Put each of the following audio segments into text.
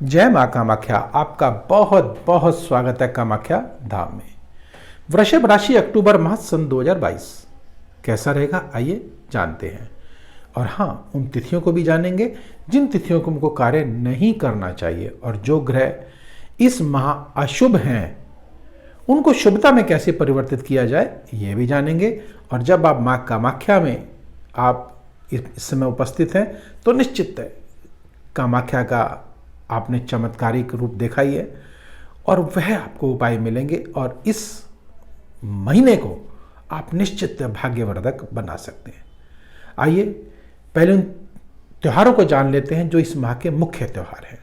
जय माँ कामाख्या। आपका बहुत बहुत स्वागत है कामाख्या धाम में। वृषभ राशि अक्टूबर माह सन 2022 कैसा रहेगा, आइए जानते हैं। और हाँ, उन तिथियों को भी जानेंगे जिन तिथियों को हमको कार्य नहीं करना चाहिए, और जो ग्रह इस माह अशुभ हैं उनको शुभता में कैसे परिवर्तित किया जाए ये भी जानेंगे। और जब आप माँ कामाख्या में आप इस समय उपस्थित हैं तो निश्चित है कामाख्या का आपने चमत्कारिक रूप देखा ही है, और वह आपको उपाय मिलेंगे और इस महीने को आप निश्चित भाग्यवर्धक बना सकते हैं। आइए पहले उन त्योहारों को जान लेते हैं जो इस माह के मुख्य त्यौहार हैं।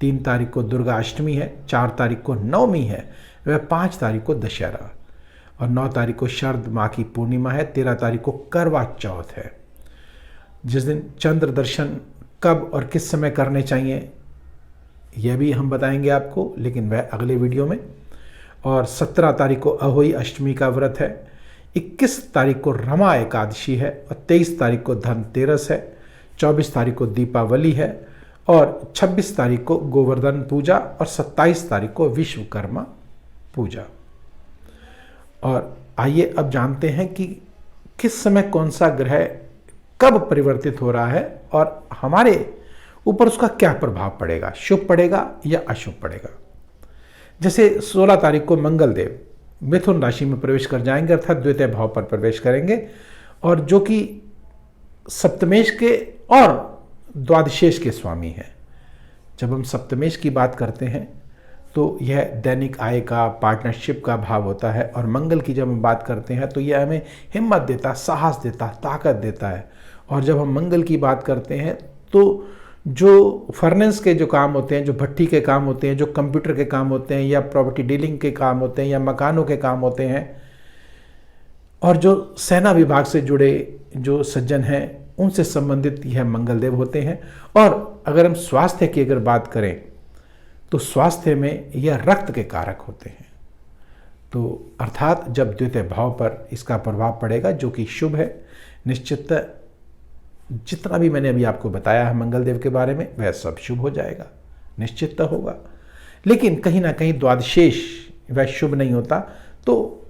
3 तारीख को दुर्गा अष्टमी है, 4 तारीख को नवमी है, वह 5 तारीख को दशहरा, और 9 तारीख को शरद माह की पूर्णिमा है, 13 तारीख को करवा चौथ है। जिस दिन चंद्र दर्शन कब और किस समय करने चाहिए यह भी हम बताएंगे आपको, लेकिन वह अगले वीडियो में। और 17 तारीख को अहोई अष्टमी का व्रत है, 21 तारीख को रमा एकादशी है, और 23 तारीख को धनतेरस है, 24 तारीख को दीपावली है, और 26 तारीख को गोवर्धन पूजा, और 27 तारीख को विश्वकर्मा पूजा। और आइए अब जानते हैं कि किस समय कौन सा ग्रह कब परिवर्तित हो रहा है और हमारे ऊपर उसका क्या प्रभाव पड़ेगा, शुभ पड़ेगा या अशुभ पड़ेगा। जैसे 16 तारीख को मंगल देव मिथुन राशि में प्रवेश कर जाएंगे, अर्थात द्वितीय भाव पर प्रवेश करेंगे, और जो कि सप्तमेश के और द्वादशेश के स्वामी हैं। जब हम सप्तमेश की बात करते हैं तो यह दैनिक आय का, पार्टनरशिप का भाव होता है, और मंगल की जब हम बात करते हैं तो यह हमें हिम्मत देता, साहस देता, ताकत देता है। और जब हम मंगल की बात करते हैं तो जो फर्नेस के जो काम होते हैं, जो भट्टी के काम होते हैं, जो कंप्यूटर के काम होते हैं, या प्रॉपर्टी डीलिंग के काम होते हैं, या मकानों के काम होते हैं, और जो सेना विभाग से जुड़े जो सज्जन हैं उनसे संबंधित यह मंगलदेव होते हैं। और अगर हम स्वास्थ्य की अगर बात करें तो स्वास्थ्य में यह रक्त के कारक होते हैं। तो अर्थात जब द्वितीय भाव पर इसका प्रभाव पड़ेगा जो कि शुभ है, निश्चित जितना भी मैंने अभी आपको बताया है मंगलदेव के बारे में वह सब शुभ हो जाएगा, निश्चित होगा। लेकिन कहीं ना कहीं द्वादशेष वह शुभ नहीं होता, तो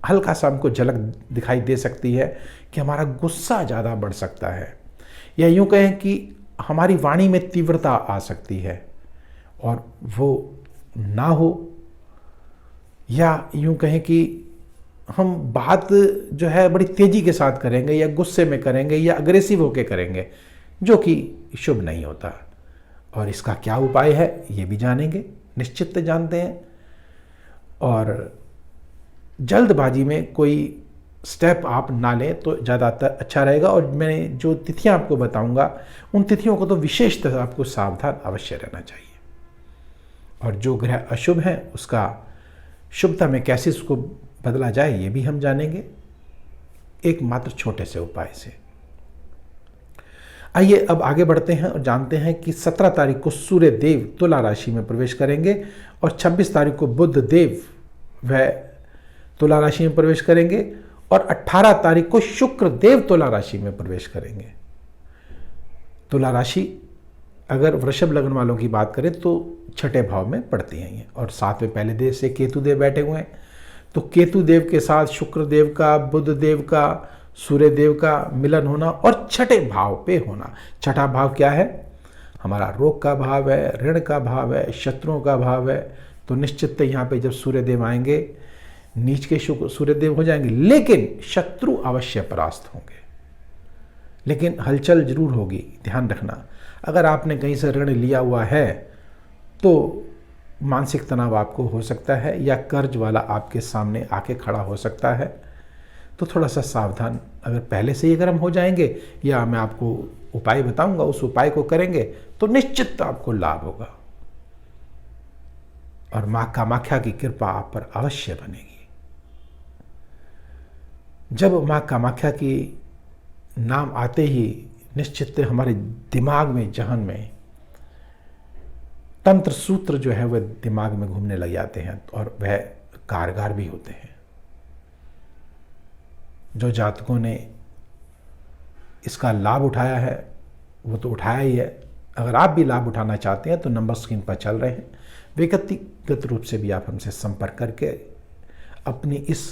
हल्का सा हमको झलक दिखाई दे सकती है कि हमारा गुस्सा ज़्यादा बढ़ सकता है, या यूँ कहें कि हमारी वाणी में तीव्रता आ सकती है और वो ना हो, या यूँ कहें कि हम बात जो है बड़ी तेज़ी के साथ करेंगे, या गुस्से में करेंगे, या अग्रेसिव होकर करेंगे, जो कि शुभ नहीं होता। और इसका क्या उपाय है ये भी जानेंगे, निश्चित जानते हैं। और जल्दबाजी में कोई स्टेप आप ना लें तो ज़्यादातर अच्छा रहेगा। और मैं जो तिथियां आपको बताऊंगा उन तिथियों को तो विशेषतः आपको सावधान अवश्य रहना चाहिए। और जो ग्रह अशुभ हैं उसका शुभता में कैसे उसको बदला जाए ये भी हम जानेंगे एक मात्र छोटे से उपाय से। आइए अब आगे बढ़ते हैं और जानते हैं कि 17 तारीख को सूर्य देव तुला राशि में प्रवेश करेंगे, और 26 तारीख को बुध देव वह तुला राशि में प्रवेश करेंगे, और 18 तारीख को शुक्र देव तुला राशि में प्रवेश करेंगे। तुला राशि अगर वृषभ लग्न वालों की बात करें तो 6ठे भाव में पड़ती हैं ये, और 7वें पहले देव से केतु देव बैठे हुए हैं। तो केतु देव के साथ शुक्र देव का, बुध देव का, सूर्य देव का मिलन होना और 6ठे भाव पे होना। 6ठा भाव क्या है? हमारा रोग का भाव है, ऋण का भाव है, शत्रुओं का भाव है। तो निश्चित यहाँ पे जब सूर्य देव आएंगे, नीच के सूर्य देव हो जाएंगे, लेकिन शत्रु अवश्य परास्त होंगे, लेकिन हलचल जरूर होगी। ध्यान रखना, अगर आपने कहीं से ऋण लिया हुआ है तो मानसिक तनाव आपको हो सकता है, या कर्ज वाला आपके सामने आके खड़ा हो सकता है। तो थोड़ा सा सावधान अगर पहले से ही अगर हम हो जाएंगे, या मैं आपको उपाय बताऊंगा उस उपाय को करेंगे तो निश्चित आपको लाभ होगा, और माँ कामाख्या की कृपा आप पर अवश्य बनेगी। जब माँ कामाख्या की नाम आते ही निश्चित हमारे दिमाग में, जहन में तंत्र सूत्र जो है वह दिमाग में घूमने लग जाते हैं, और वह कारगर भी होते हैं। जो जातकों ने इसका लाभ उठाया है वो तो उठाया ही है, अगर आप भी लाभ उठाना चाहते हैं तो नंबर स्क्रीन पर चल रहे हैं, व्यक्तिगत रूप से भी आप हमसे संपर्क करके अपनी इस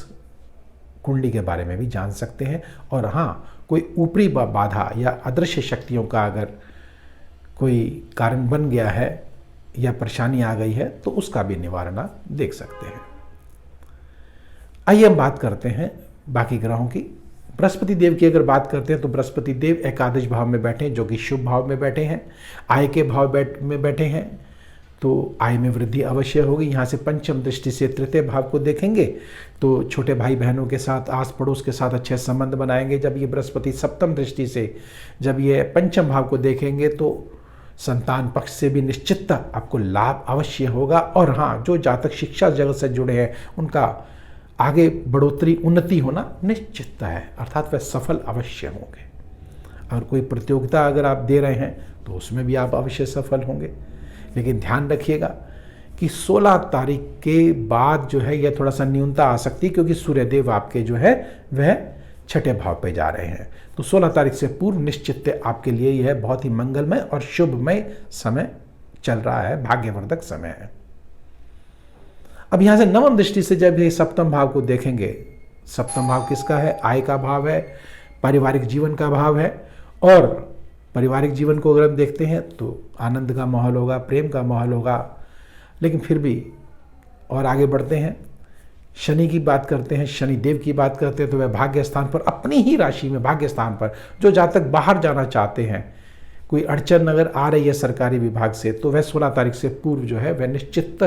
कुंडली के बारे में भी जान सकते हैं। और हाँ, कोई ऊपरी बाधा या अदृश्य शक्तियों का अगर कोई कारण बन गया है या परेशानी आ गई है तो उसका भी निवारण आप देख सकते हैं। आइए हम बात करते हैं बाकी ग्रहों की। बृहस्पति देव की अगर बात करते हैं तो बृहस्पति देव एकादश भाव में बैठे हैं, जो कि शुभ भाव में बैठे हैं, आय के भाव में बैठे हैं, तो आय में वृद्धि अवश्य होगी। यहाँ से पंचम दृष्टि से तृतीय भाव को देखेंगे तो छोटे भाई बहनों के साथ, आस पड़ोस के साथ अच्छे संबंध बनाएंगे। जब ये बृहस्पति सप्तम दृष्टि से जब ये पंचम भाव को देखेंगे तो संतान पक्ष से भी निश्चित आपको लाभ अवश्य होगा। और हाँ, जो जातक शिक्षा जगत से जुड़े हैं उनका आगे बढ़ोतरी, उन्नति होना निश्चित है, अर्थात वह सफल अवश्य होंगे। और कोई प्रतियोगिता अगर आप दे रहे हैं तो उसमें भी आप अवश्य सफल होंगे। लेकिन ध्यान रखिएगा कि 16 तारीख के बाद जो है यह थोड़ा सा न्यूनता आ सकती है, क्योंकि सूर्यदेव आपके जो है वह छठे भाव पे जा रहे हैं। तो 16 तारीख से पूर्व निश्चित आपके लिए यह बहुत ही मंगलमय और शुभमय समय चल रहा है, भाग्यवर्धक समय है। अब यहां से नवम दृष्टि से जब ये सप्तम भाव को देखेंगे, सप्तम भाव किसका है? आय का भाव है, पारिवारिक जीवन का भाव है। और पारिवारिक जीवन को अगर हम देखते हैं तो आनंद का माहौल होगा, प्रेम का माहौल होगा। लेकिन फिर भी और आगे बढ़ते हैं, शनि की बात करते हैं, शनि देव की बात करते हैं तो वह भाग्य स्थान पर, अपनी ही राशि में भाग्य स्थान पर, जो जातक बाहर जाना चाहते हैं, कोई अड़चन अगर आ रही है सरकारी विभाग से, तो वह 16 तारीख से पूर्व जो है वह निश्चित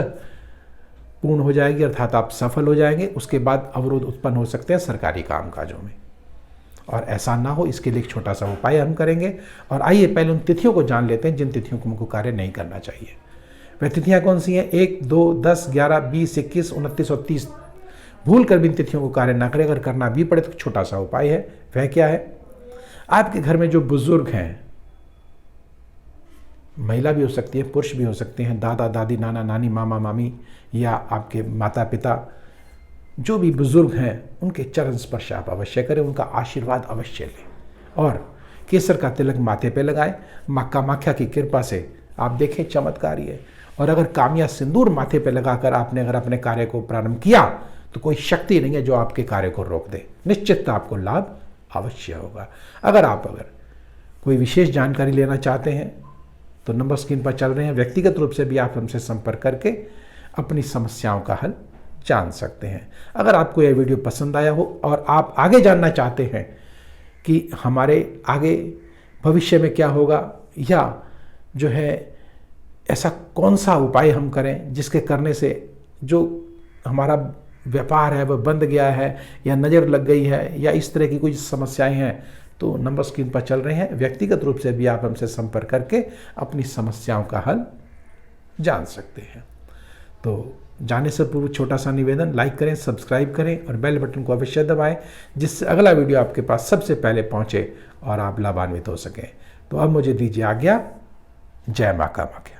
पूर्ण हो जाएगी, अर्थात आप सफल हो जाएंगे। उसके बाद अवरोध उत्पन्न हो सकते हैं सरकारी कामकाजों में, और ऐसा ना हो इसके लिए एक छोटा सा उपाय हम करेंगे। और आइए पहले उन तिथियों को जान लेते हैं जिन तिथियों को हमको कार्य नहीं करना चाहिए। वह तिथियां कौन सी हैं? 1, 2, 10, 11, 20, 21, 29 और 30। भूल कर भी इन तिथियों को कार्य ना करें। अगर करना भी पड़े तो छोटा सा उपाय है। वह क्या है? आपके घर में जो बुजुर्ग हैं, महिला भी हो सकती है, पुरुष भी हो सकते हैं, दादा दादी, नाना नानी, मामा मामी, या आपके माता पिता, जो भी बुजुर्ग हैं, उनके चरण स्पर्श आप अवश्य करें, उनका आशीर्वाद अवश्य लें। और केसर का तिलक माथे पे लगाएं। माँ कामाख्या की कृपा से आप देखें चमत्कार ये। और अगर कामिया सिंदूर माथे पे लगाकर आपने अगर अपने कार्य को प्रारंभ किया तो कोई शक्ति नहीं है जो आपके कार्य को रोक दे, निश्चित आपको लाभ अवश्य होगा। अगर कोई विशेष जानकारी लेना चाहते हैं तो नंबर स्क्रीन पर चल रहे हैं, व्यक्तिगत रूप से भी आप हमसे संपर्क करके अपनी समस्याओं का हल जान सकते हैं। अगर आपको यह वीडियो पसंद आया हो और आप आगे जानना चाहते हैं कि हमारे आगे भविष्य में क्या होगा, या जो है ऐसा कौन सा उपाय हम करें जिसके करने से जो हमारा व्यापार है वह बंद गया है, या नज़र लग गई है, या इस तरह की कुछ समस्याएं हैं, तो नंबर स्क्रीन पर चल रहे हैं। व्यक्तिगत रूप से भी आप हमसे संपर्क करके अपनी समस्याओं का हल जान सकते हैं। तो जाने से पूर्व छोटा सा निवेदन, लाइक करें, सब्सक्राइब करें और बेल बटन को अवश्य दबाएं, जिससे अगला वीडियो आपके पास सबसे पहले पहुंचे और आप लाभान्वित हो सकें। तो अब मुझे दीजिए आज्ञा। जय मां कामाख्या।